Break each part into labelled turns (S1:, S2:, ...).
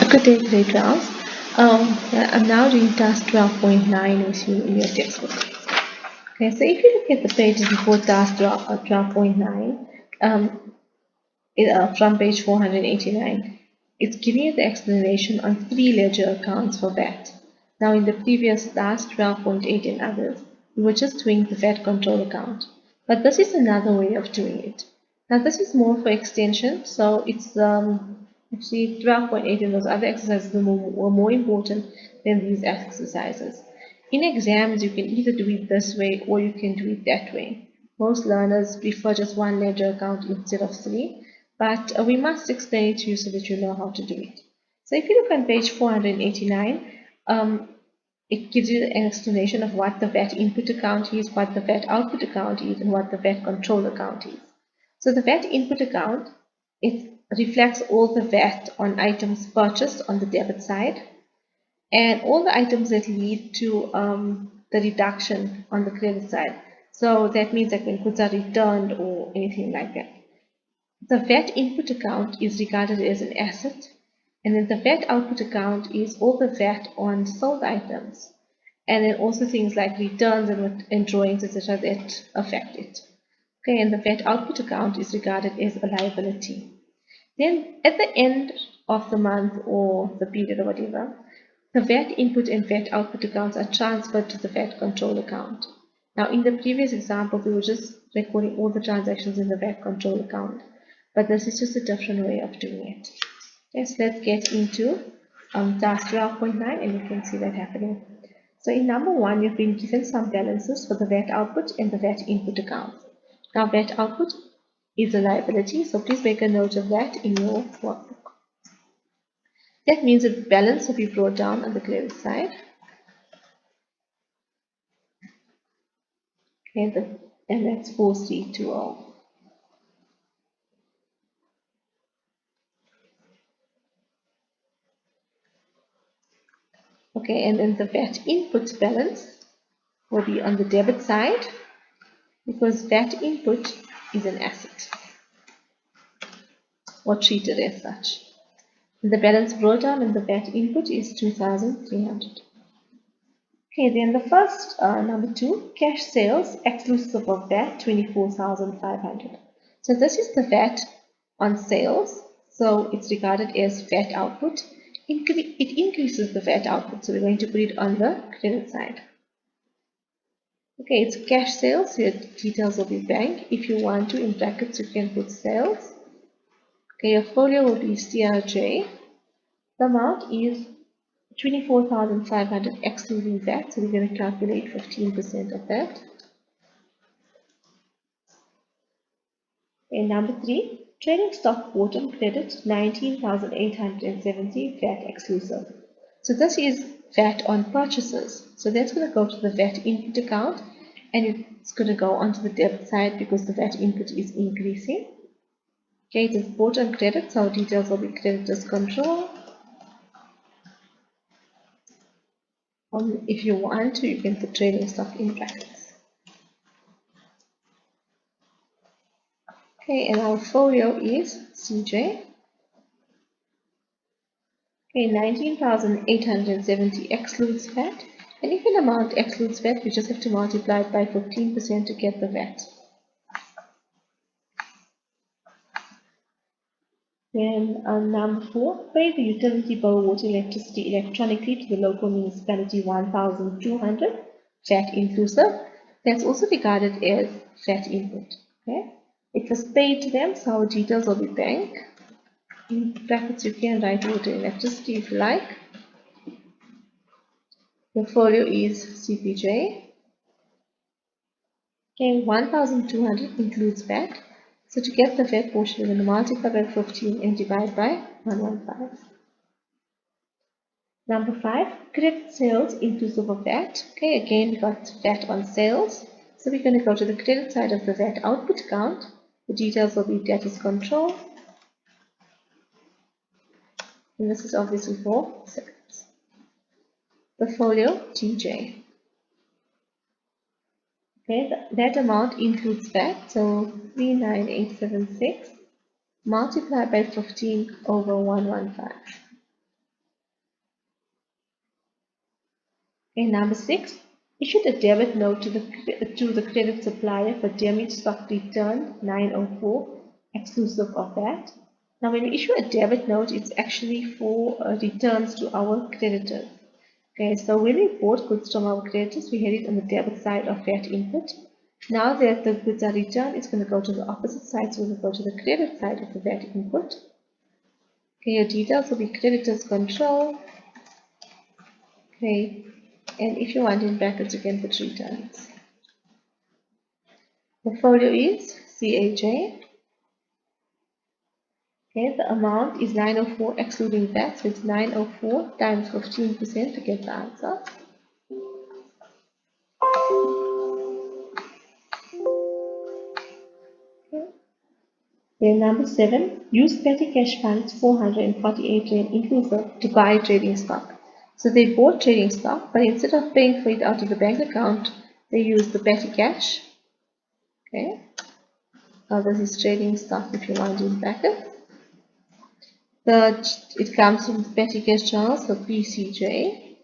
S1: Good day, grade 12. I'm now doing task 12.9 with you in your textbook. Okay, so if you look at the pages before task 12.9, from page 489, it's giving you the explanation on 3 ledger accounts for VAT. Now, in the previous task 12.8 and others, we were just doing the VAT control account. But this is another way of doing it. Now, this is more for extension, so it's actually 12.8 and those other exercises were more important than these exercises. In exams, you can either do it this way or you can do it that way. Most learners prefer just 1 ledger account instead of 3, but we must explain it to you so that you know how to do it. So if you look on page 489, it gives you an explanation of what the VAT input account is, what the VAT output account is, and what the VAT control account is. So the VAT input account, it reflects all the VAT on items purchased on the debit side and all the items that lead to the reduction on the credit side. So that means that when goods are returned or anything like that. The VAT input account is regarded as an asset, and then the VAT output account is all the VAT on sold items, and then also things like returns and drawings, etc. that affect it. Okay, and the VAT output account is regarded as a liability. Then at the end of the month or the period or whatever, the VAT input and VAT output accounts are transferred to the VAT control account. Now, in the previous example, we were just recording all the transactions in the VAT control account, but this is just a different way of doing it. Yes, let's get into task 12.9 and you can see that happening. So in number 1, you've been given some balances for the VAT output and the VAT input account. Now, VAT output is a liability, so please make a note of that in your workbook. That means the balance will be brought down on the credit side. Okay, and that's 4320. Okay, and then the VAT input balance will be on the debit side because VAT input is an asset or treated as such. And the balance brought down in the VAT input is 2,300. Okay, then the first, number 2, cash sales exclusive of VAT, 24,500. So this is the VAT on sales, so it's regarded as VAT output. It increases the VAT output, so we're going to put it on the credit side. Okay, it's cash sales, your details will be bank. If you want to, in brackets, you can put sales. Okay, your folio will be CRJ. The amount is 24,500 excluding VAT, so we're going to calculate 15% of that. And number 3, trading stock bought on credit, 19,870 VAT exclusive. So this is VAT on purchases. So that's going to go to the VAT input account and it's going to go onto the debit side because the VAT input is increasing. Okay, it is bought on credit, so our details will be creditors control. If you want to, you can put trading stock in brackets. Okay, and our folio is CJ. Okay, 19,870 excludes VAT. And if an amount excludes VAT, we just have to multiply it by 15% to get the VAT. Then number 4, pay the utility bill, water, electricity electronically to the local municipality, 1,200, VAT inclusive. That's also regarded as VAT input. Okay, it was paid to them, so our details will be bank. In brackets, you can write water, electricity if you like. The folio is CPJ. Okay, 1,200 includes VAT. So to get the VAT portion, we're going to multiply by 15 and divide by 115. Number 5, credit sales inclusive of VAT. Okay, again we got VAT on sales. So we're going to go to the credit side of the VAT output account. The details will be debtors control. And this is obviously for sales. The folio TJ. Okay, that amount includes VAT, so 39876 multiplied by 15 over 115. And number 6, issued a debit note to the credit supplier for damaged stock returned 904, exclusive of that. Now, when we issue a debit note, it's actually for returns to our creditors. Okay, so when we bought goods from our creditors, we had it on the debit side of VAT input. Now that the goods are returned, it's going to go to the opposite side, so we'll go to the credit side of the VAT input. Okay, your details will be creditors control. Okay, and if you want in brackets, you can put returns. The folio is CAJ. Okay, the amount is 904 excluding VAT, so it's 904 times 15% to get the answer. Okay. Then number 7, use petty cash funds 448 Rand inclusive to buy trading stock. So they bought trading stock, but instead of paying for it out of the bank account, they used the petty cash. Okay. Now this is trading stock if you want in brackets. It comes from the petty cash channel, so PCJ.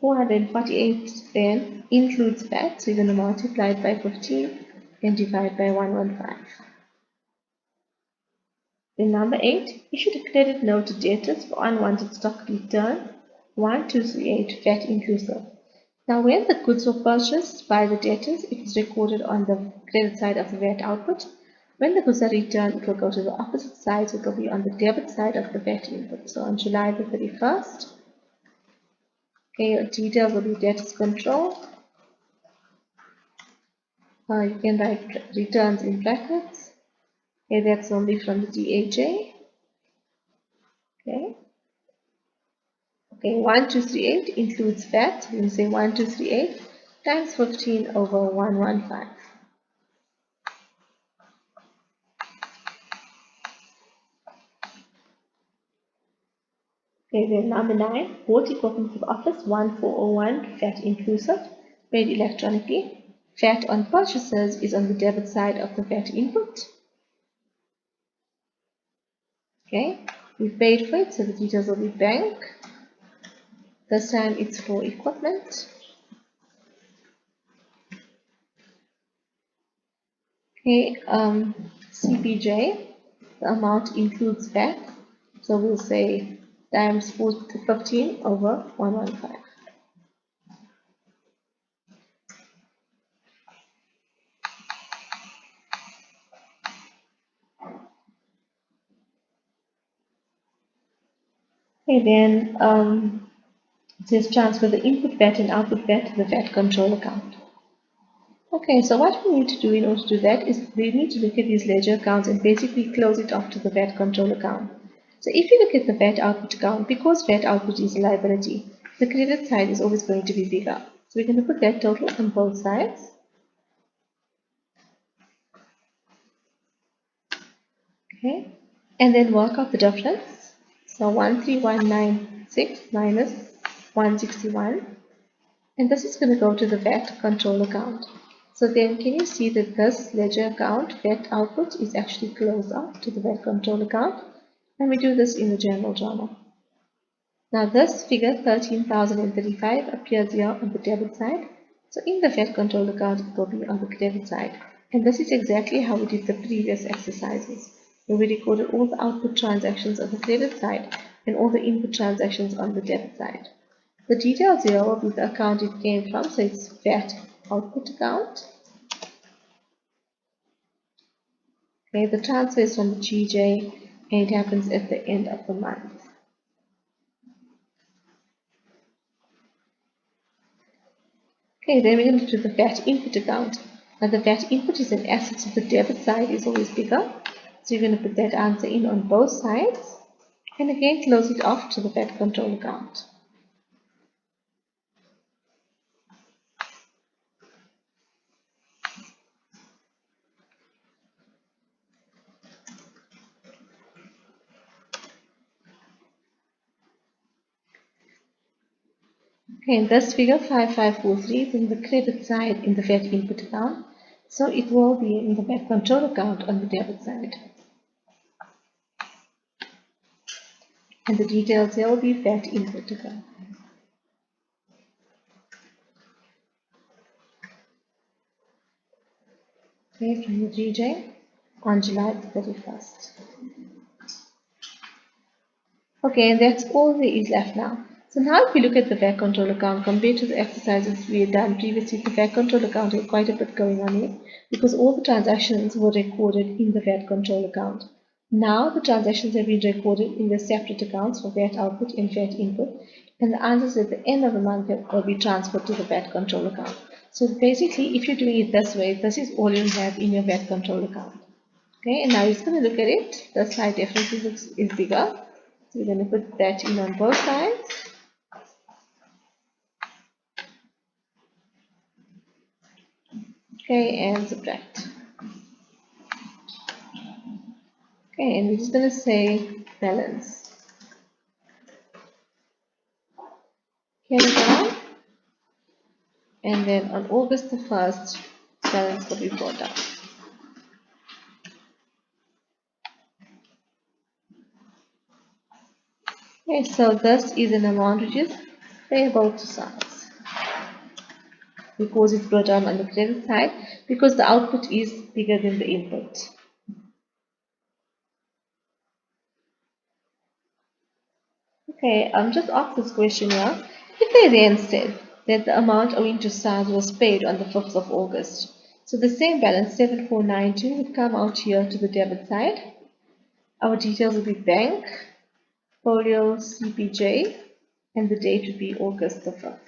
S1: 448 then includes VAT, so you're going to multiply it by 15 and divide by 115. Then number 8, issued a credit note to debtors for unwanted stock return 1238 VAT inclusive. Now when the goods were purchased by the debtors, it is recorded on the credit side of the VAT output. When the goods are returned, it will go to the opposite side, so it will be on the debit side of the VAT input. So on July the 31st, okay, your details will be debtors control. You can write returns in brackets. Okay, that's only from the DAJ. Okay. Okay, 1238 includes VAT. We say 1238 times 15 over 115. Okay, then number 9, bought equipment for the office 1401 VAT inclusive, paid electronically. VAT on purchases is on the debit side of the VAT input. Okay, we paid for it, so the details will be bank. This time it's for equipment. Okay, CPJ, the amount includes VAT, so we'll say times 15 over 115. Okay, then it says transfer the input VAT and output VAT to the VAT control account. Okay, so what we need to do in order to do that is we need to look at these ledger accounts and basically close it off to the VAT control account. So if you look at the VAT output account, because VAT output is a liability, the credit side is always going to be bigger. So we're going to put that total on both sides. Okay, and then work out the difference. So 13196 minus 161, and this is going to go to the VAT control account. So then can you see that this ledger account VAT output is actually closed off to the VAT control account, and we do this in the general journal. Now this figure 13,035 appears here on the debit side, so in the VAT control account it will be on the credit side, and this is exactly how we did the previous exercises, where we recorded all the output transactions on the credit side and all the input transactions on the debit side. The details here will be the account it came from, so it's VAT output account. Okay, the transfer is from the GJ and it happens at the end of the month. Okay, then we're going to do the VAT input account. Now the VAT input is an asset, so the debit side is always bigger. So you're going to put that answer in on both sides and again close it off to the VAT control account. Okay, in this figure 5543 is in the credit side in the VAT input account, so it will be in the VAT control account on the debit side. And the details here will be VAT input account. Okay, from the GJ on July 31st. Okay, and that's all there is left now. So now if we look at the VAT control account compared to the exercises we had done previously, the VAT control account had quite a bit going on here because all the transactions were recorded in the VAT control account. Now the transactions have been recorded in the separate accounts for VAT output and VAT input, and the answers at the end of the month will be transferred to the VAT control account. So basically, if you're doing it this way, this is all you have in your VAT control account. Okay, and now you're just going to look at it. The slide definitely is bigger. So we're going to put that in on both sides. Okay, and subtract. Okay, and we're just going to say balance. Carry down. And then on August the 1st, balance will be brought up. Okay, so this is an amount which is payable to SARS because it's brought down on the credit side because the output is bigger than the input. Okay, just ask this question here. If they then said that the amount owing to SARS was paid on the 5th of August, so the same balance 7492 would come out here to the debit side. Our details would be bank, folio, CPJ, and the date would be August the 5th.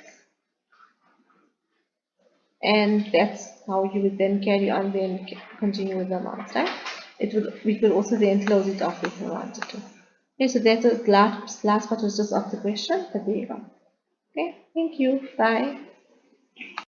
S1: And that's how you would then carry on then continue with the amounts, right? We could also then close it off if we wanted to. Okay, so that's the last part was just of the question, but there you go. Okay, thank you. Bye.